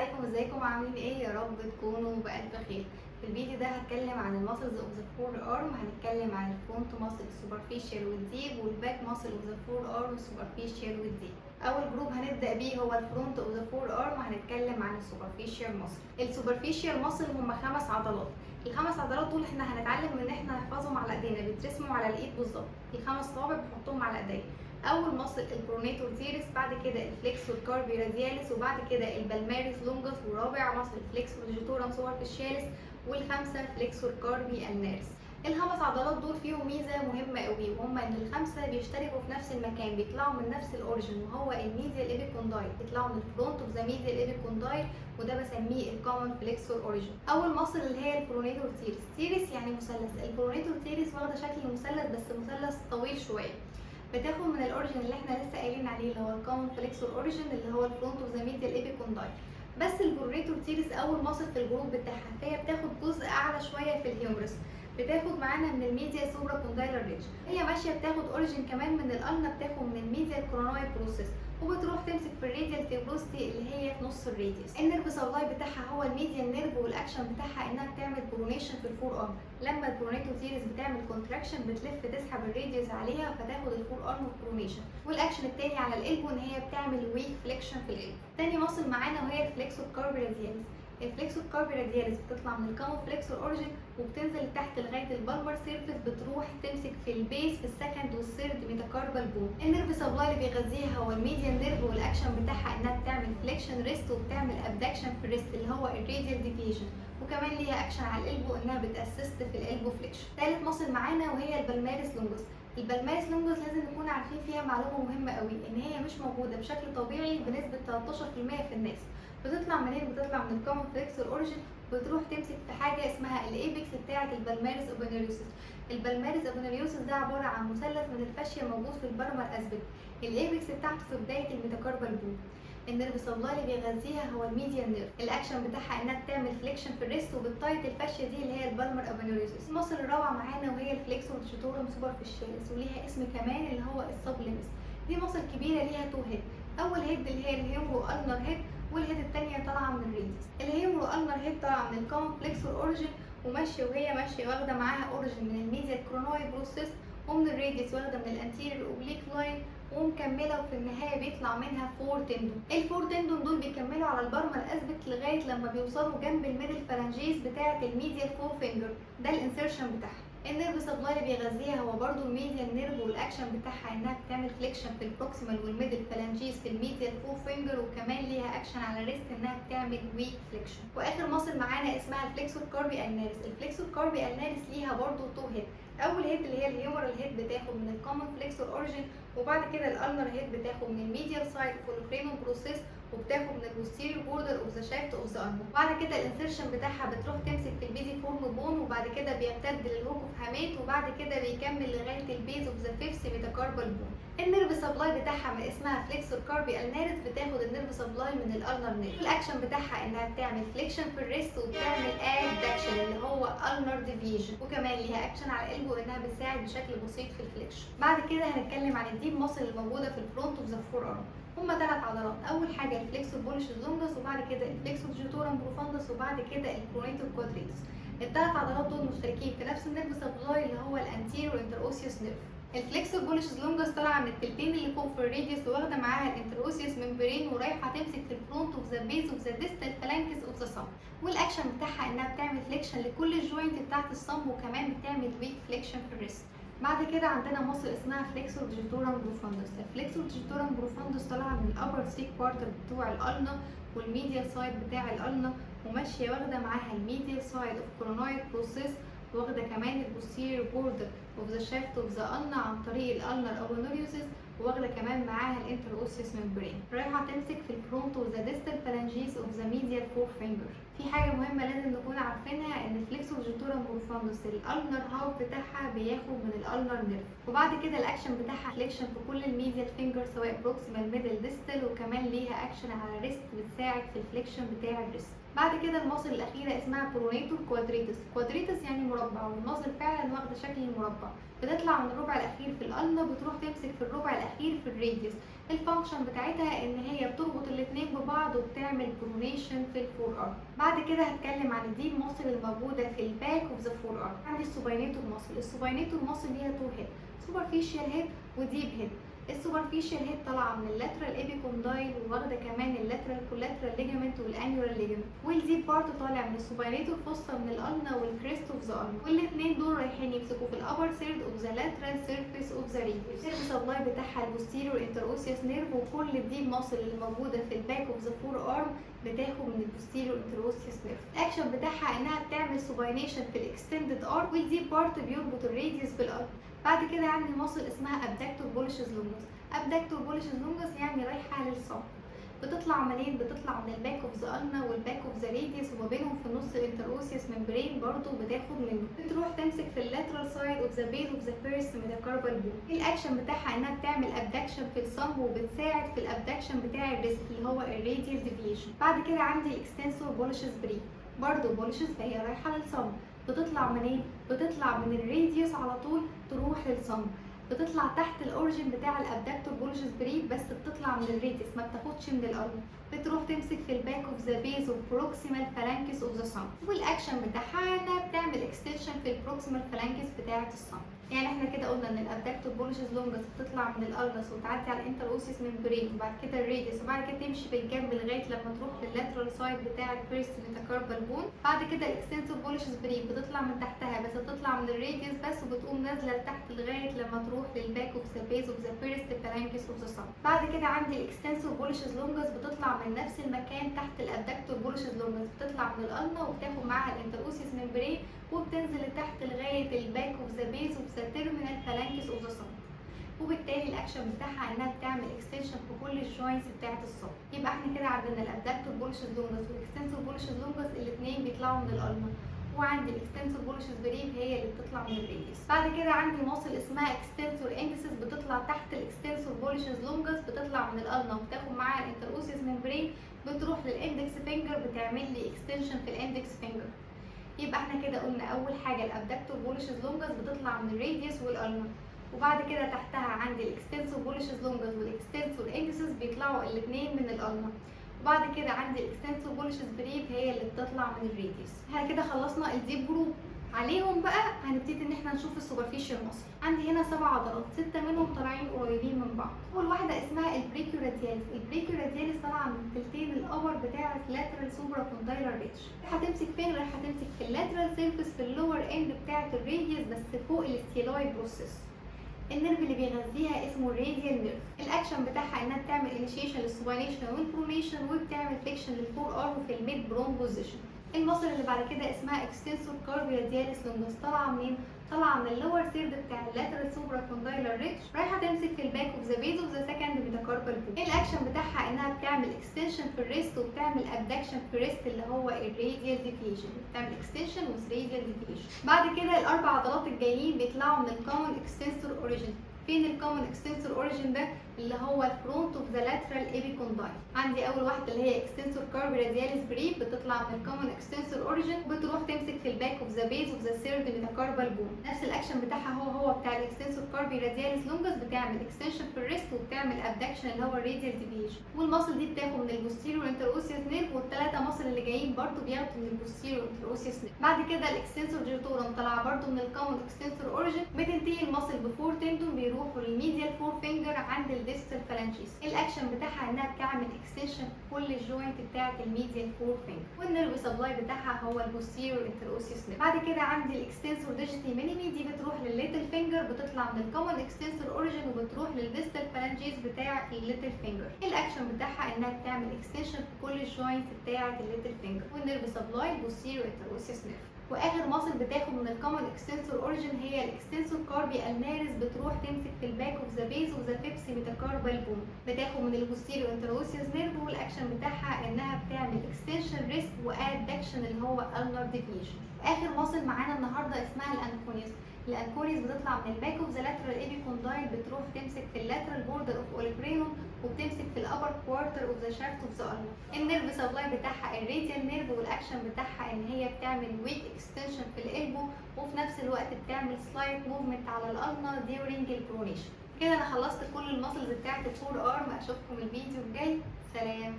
عليكم، ازيكم عاملين ايه؟ يا رب تكونوا بألف خير. في الفيديو ده هتكلم عن الماسلز اوف ذا فور ارم، هنتكلم عن الفرونت ماسل السوبرفيشال والديب، والباك ماسل اوف ذا فور ارم السوبرفيشال والديب. اول جروب هنبدا بيه هو الفرونت اوف ذا فور ارم، هنتكلم عن السوبرفيشال ماسل. السوبرفيشال ماسل هم 5 عضلات. الخمس عضلات دول احنا هنتعلم ان احنا نحفظهم على ايدينا، بيترسموا على الايد بالظبط. الخمس صوابع بنحطهم على ايدينا. اول مصل البرونيتور تيرس، بعد كده الفليكسور كاربي رادياليس، وبعد كده البلماريس لونجس، ورابع مصل الفليكسور جيتورم سوبرفيشاليس، والخامسه فليكسور كاربي النارس. الخمس عضلات دول فيهم ميزه مهمه قوي، وهم ان الخمسه بيشتركوا في نفس المكان، بيطلعوا من نفس الاوريجن، وهو الميديال ايبيكوندايل. بيطلعوا من الفرونت اوف ذا ميديال ايبيكوندايل، وده بسميه الكومن فليكسور اوريجن. اول مصل اللي هي البرونيتور تيرس. تيرس يعني مثلث. البرونيتور تيرس واخده شكل المثلث، بس مثلث طويل شويه. بتاخد من الاوريجن اللي احنا لسه قايلين عليه، اللي هو الكومن فليكسور اوريجن، اللي هو الفرونت اوف ذا ميديال ايبيكوندايل. بس البرونيتور تيرس اول مصل في الجروب بتاعها، فهي بتاخد جزء اعلى شويه في الهيومرس. بتاخد معانا من الميديا سوبرا كوندايلر ريدج. هي ماشيه بتاخد اوريجن كمان من الالنا، بتاخد من الميديا كرونويد بروسيس، وبتروح تمسك في الراديال تيبروستي اللي هي في نص الراديوس. النيرف سبلاي بتاعها هو الميديا نيرف، والاكشن بتاعها انها بتعمل برونيشن في الفور ارم. لما البرونيتور تيرس بتعمل كونتراكشن بتلف تسحب الراديوس عليها، فتاخد الفور ارم برونيشن. والاكشن التاني على القلب ان هي بتعمل ويك فليكشن في القلب. تاني مصل معانا وهي الفليكسور كاربي رادياليس. الفليكسور كاربي رادياليس بتطلع من الكومن فليكسور اوريجن، وبتنزل تحت لغايه البالمر سيرفيس، بتروح تمسك في البيس في السكند والثيرد ميتاكاربال بون. النيرف سبلاي اللي بيغذيها هو الميديان نيرف، والاكشن بتاعها انها بتعمل فليكشن ريست، وبتعمل ابدكشن في الريست اللي هو الراديال ديفيجن، وكمان ليها اكشن على القلب انها بتاسست في القلب فليكشن. ثالث مصل معانا وهي البلماريس لونجس. البلماريس لونجس لازم نكون عارفين فيها معلومه مهمه قوي، ان هي مش موجوده بشكل طبيعي بنسبه 13% في الناس. بتطلع منين؟ بتطلع من الكومن فليكسور اوريجن، بتروح تمسك في حاجه اسمها الايبكس بتاعه البلماريس اوبنريوسس. البلماريس اوبنريوسس ده عباره عن مثلث من الفاشيه موجود في البرمر اسبل. الايبكس بتاعته في بدايه الميتاكاربال بون. النيرف سبلاي اللي بيغذيها هو الميديان نيرف. الاكشن بتاعها انها بتعمل فليكشن في الريست، وبتطيط الفاشيه دي اللي هي البالمر اوبنريوسس. المصل الرابعه معانا وهي الفليكسور جيتورم سوبرفيشاليس، وليها اسم كمان اللي هو السبليمس. دي مصل كبيره ليها 2 هيد. اول هيد اللي هي الهيومرو النر هيد، والهيد التانية طالعة من الريدس. الهيومرو النر هيد طالعة من الكومن فليكسور اوريجن، وماشية وهي ماشية واخدة معاها اوريجن من الميديا كرونويد بروسيس، ومن الريدس واخدة من الانتيريور اوبليك لاين، ومكملة، وفي النهاية بيطلع منها 4 تندون. الفور تندون دول بيكملوا على البرمر اسبت لغاية لما بيوصلوا جنب الميدل فالانجيز بتاعة الميديا فور فينجر. ده الانسيرشن بتاعها. النيرف سبلاي اللي بيغذيها هو برضو الميديال نيرف، والاكشن بتاعها انها بتعمل فليكشن في البروكسيمال والميدل فالانجيز في الميديال فور فينجر، وكمان ليها اكشن على الريست انها بتعمل ويك فليكشن. واخر مصل معانا اسمها الفليكسور كاربي النارس. الفليكسور كاربي النارس ليها برضو 2 هيد. اول هيد اللي هي الهيومرال هيد بتاخد من الكومن فليكسور اوريجن، وبعد كده الالنر هيد بتاخد من الميديال سايد فولوفرينوم بروسيس، وبتاخد من البوستيريور بوردر اوف ذا شافت اوف ذا ارم. بعد كده الانسيرشن بتاعها بتروح تمسك في البيزي فورم بون، وبعد كده بيمتد للهوك اوف هاميت، وبعد كده بيكمل لغايه البيز اوف ذا فيفث ميتاكاربال بون. النيرف سبلاي بتاعها من اسمها فليكسور كاربي النارس، بتاخد النيرف سبلاي من الالنر نيرف. الاكشن بتاعها انها بتعمل فليكشن في الريست، وبتعمل ادكشن اللي هو النر ديفيجن، وكمان ليها اكشن على القلب وانها بتساعد بشكل بسيط في الفليكشن. بعد كده هنتكلم عن الديب ماسل الموجوده في الفرونت اوف ذا فور ارم. هما 3 عضلات. اول حاجه الفليكسور بوليشس لونجس، وبعد كده الفليكسور جيتورم بروفاندس، وبعد كده البرونيتور كوادريتس. ال3 عضلات دول مشتركين في نفس النيرف سبلاي اللي هو الانتيريور انتروسيوس نيرف. الفليكسور بوليشس لونجس طالعه من التلتين اللي فوق في الراديوس، واخده معاها الانتروسيوس ممبرين، ورايحه تمسك في الفرونت اوف ذا بيز اوف ذا ديستال فالانكس اوف ذا صم. والاكشن بتاعها انها بتعمل فليكشن لكل الجوينت بتاعت الصم، وكمان بتعمل ويك فليكشن في الريست. بعد كده عندنا مصل اسمها فليكسور جيتورم بروفاندس. الفليكسور جيتورم بروفاندس طالعه من الابر ثري كوارتر بتوع الالنا والميديال سايد بتاع الالنا، وماشيه واخده معاها الميديال سايد اوف كرونويد بروسيس، واخده كمان البوستيريور بوردر اوف ذا شافت اوف ذا النا عن طريق الالنر اوبنوريوسس، واخده كمان معاها الانتروسيوس ممبرين. رايحه تمسك في الفرونت اوف ذا ديستال فالانجيز اوف ذا ميديال فور فينجر. في حاجه مهمه لازم نكون عارفينها، ان الفليكسور جيتورم بروفاندس الالنر هاف بتاعها بياخد من الالنر نيرف، وبعد كده الاكشن بتاعها فليكشن في كل الميديال فينجر سواء بروكسيمال ميدل ديستال، وكمان ليها اكشن على الريست بتساعد في الفليكشن بتاع الريست. بعد كده المصل الاخيره اسمها برونيتور كوادريتس. كوادريتس يعني مربع، والمصل فعلا واخده شكل المربع، بتطلع من الربع الاخير في القلنه بتروح تمسك في الربع الاخير في الراديوس. الفانكشن بتاعتها ان هي بتربط الاتنين ببعض وبتعمل برونيشن في الفور ارم. بعد كده هتكلم عن الديب ماسل الموجوده في الباك اوف ذا فور ارم. عندي السوباينيتور ماسل. السوباينيتور ماسل ليها تو هيد، سوبرفيشال هيد وديب هيد. السوبرفيشال هيد طالعه من اللاترال ايبيكوندايل وواخده كمان اللاترال كولاترال ليجامنت والانيورال ليجامنت، والديب بارت طالع من السوباينيتور فوسطا من الالنا والكريست اوف ذا النا، والاثنين دول رايحين يمسكوا في الابر ثيرد اوف ذا لاترال سيرفيس اوف ذا ريديوس. النيرف سبلاي بتاعها البوستيريور انتروسيوس نيرف، وكل الديب ماسل اللي موجوده في الباك اوف ذا فور ارم بتاخد من البوستيريور انتروسيوس نيرف. الاكشن بتاعها انها بتعمل سوباينيشن في الاكستندد ارم، والديب بارت بيربط الراديوس بالارم. بعد كده عندي ماسل اسمها ابداكتور بوليشز لونجس. ابداكتور بوليشز لونجس يعني رايحه للصمت. بتطلع منين؟ بتطلع من الباك اوف ذا النا والباك اوف ذا راديوس، وما بينهم في النص الانتروسيوس ممبرين برضو بتاخد منه. بتروح تمسك في اللاترال سايد اوف ذا بيز اوف ذا فيرست ميتاكاربال بون. الاكشن بتاعها انها بتعمل ابدكشن في الصمب، وبتساعد في الابدكشن بتاع الريست اللي هو الراديال ديفيشن. بعد كده عندي الاكستنسور بوليشز بري، برضو بوليشز فهي رايحه للصمب. بتطلع منين؟ بتطلع من الراديوس على طول تروح للصمب. بتطلع تحت الاوريجن بتاع الابدكتور بوليشز بري، بس بتطلع من الريديوس ما بتاخدش من الارم. بتروح تمسك في الباك اوف ذا بيز اوف بروكسيمال فالانكس اوف ذا صمب، والاكشن بتاعها انها بتعمل اكستنشن في البروكسيمال فالانكس بتاعه الصمب. يعني احنا كده قلنا ان الابدكتور بوليشز لونجس بتطلع من الالنس وتعدي على الانتروسيس ممبرين، وبعد كده الراديوس، وبعد كده تمشي بالجنب لغايه لما تروح لللاترال سايد بتاع الفيرست ميتاكاربال بون. بعد كده الاكستنسور بوليشز بري بتطلع من تحتها، بس بتطلع من الراديوس بس، وبتقوم نازله لتحت لغايه لما تروح للباك اوف ذا بيز اوف ذا فيرست فالانكس اوف ذا صمب. بعد كده عندي الاكستنسور بوليشز لونجس بتطلع من نفس المكان تحت الابدكتور بوليشز لونجس، بتطلع من الالنا وبتاخد معاها الانتروسيس ممبرين، وبتنزل لتحت لغايه الباك اوف ذا بيز اوف ذا تيرمينال فالانكس اوف ذا صمب. وبالتالي الاكشن بتاعها انها بتعمل اكستنشن في كل الجوينتس بتاعه الصمب. يبقى احنا كده عندنا الابدكتور بوليشز لونجس والاكستنسور بوليشز لونجس الاثنين بيطلعوا من الالنا، وعندي الاكستنسور بوليشز بريف هي اللي بتطلع من الراديوس. بعد كده عندي ماسل اسمها اكستنسور اندسس بتطلع تحت الاكستنسور بوليشز لونجس، بتطلع من الالنا وبتاخد معاها الانتروسيس ممبرين، بتروح للاندكس فينجر بتعمل لي اكستنشن في الاندكس فينجر. يبقى احنا كده قلنا اول حاجه الابدكتور بوليشز لونجس بتطلع من الراديوس والالنا، وبعد كده تحتها عندي الاكستنسور بوليشز لونجس والاكستنسور اندسس بيطلعوا الاثنين من الالنا، وبعد كده عندي الاكستنسور بوليشز بريف هي اللي بتطلع من الراديوس. احنا كده خلصنا الديب جروب. عليهم بقى هنبتدي ان احنا نشوف السوبرفيشال ماسل. عندي هنا 7 عضلات، 6 منهم طالعين قريبين من بعض. اول واحده اسمها البريكيورادياليس. البريكيورادياليس طالعه من التلتين الابر بتاع اللاترال سوبرا كوندايلر ريتش. هتمسك فين؟ رايحه تمسك في اللاترال سيرفيس في اللور اند بتاعه الراديوس، بس فوق الاستيلويد بروسيس. النيرف اللي بيغذيها اسمه الراديال نيرف. الاكشن بتاعها انها بتعمل انيشيشن للسوباينيشن والبرونيشن، وبتعمل فليكشن للفور ارم في الميد برون بوزيشن. المصل اللي بعد كده اسمها اكستنسور كاربيرادياليس لونجس. طالعه منين؟ طالعه من اللور ثيرد بتاع اللاترال سوبرا كوندايلر ريتش، رايحه تمسك في الباك اوف ذا بيز اوف ذا سكند ميتاكاربال بون. الاكشن بتاعها انها بتعمل اكستنشن في الريست، وبتعمل ابدكشن في الريست اللي هو الراديال ديفيشن، بتعمل اكستنشن والراديال ديفيشن. بعد كده الاربع عضلات الجايين بيطلعوا من الكومن اكستنسور اوريجين. فين الكومن اكستنسور اوريجين ده؟ اللي هو الفرونت اوف ذا لاترال ايبيكوندايل. عندي اول واحده اللي هي اكستنسور كاربيرادياليس بريف، بتطلع من الكومن اكستنسور اوريجين وبتروح تمسك في الباك اوف ذا بيز اوف ذا ثيرد ميتاكاربال بون. نفس الاكشن بتاعها هو بتاع الاكستنسور كاربيرادياليس لونجس، بتعمل اكستنشن في الريست وبتعمل ابدكشن اللي هو الراديال ديفيشن. والماسل دي بتاخد من البوستيريور انتروسيوس نيرف، والثلاثه ماسل اللي جايين برده بياخدوا من البوستيريور انتروسيوس نيرف. بعد كده الاكستنسور جيرتورم طالعه برده من الكومن اكستنسور اوريجين، بتنتهي الماسل بفور تندون بيروحوا للميديال فور فينجر عند الديستال فالانجيس. الاكشن بتاعها انها بتعمل اكستنشن في كل الجوينت بتاعه الميديال فور فينجر، والنيرف سبلاي بتاعها هو البوستيريور انتروسيوس نيرف. بعد كده عندي الاكستنسور ديجيتي مينيمي، دي بتروح للليتل فينجر، بتطلع من الكومن اكستنسور اوريجين وبتروح للديستال فالانجيس بتاع الليتل فينجر. الاكشن بتاعها انها بتعمل اكستنشن في كل الجوينت بتاعه الليتل فينجر، والنيرف سبلاي البوستيريور انتروسيوس نيرف. واخر ماسل بتاخد من الكومن اكستنسور اوريجين هي الاكستنسور كاربي المارس، بتروح تمسك في الباك اوف ذا بيز اوف ذا بيبسي ميتاكاربال بون، بتاخد من البوستيريور انتروسيوس نيرف. والاكشن بتاعها انها بتعمل اكستنشن ريست وادكشن اللي هو النر ديفيشن. اخر ماسل معانا النهارده اسمها الانكونيس. الانكونيس بتطلع من الباك اوف ذا لاترال ايبيكوندايل، بتروح تمسك في اللاترال بوردر اوف اوليبرينوم، وبتمسك في الابر كوارتر اوف ذا شافت اوف ذا ارم. النيرف سبلاي بتاعها الراديال نيرف، والاكشن بتاعها ان هي بتعمل ويك اكستنشن في الالبو، وفي نفس الوقت بتعمل سلايد موفمنت على الالنا ديورينج البرونيشن. كده انا خلصت كل الماسلز بتاعت الفور ارم. اشوفكم الفيديو الجاي. سلام.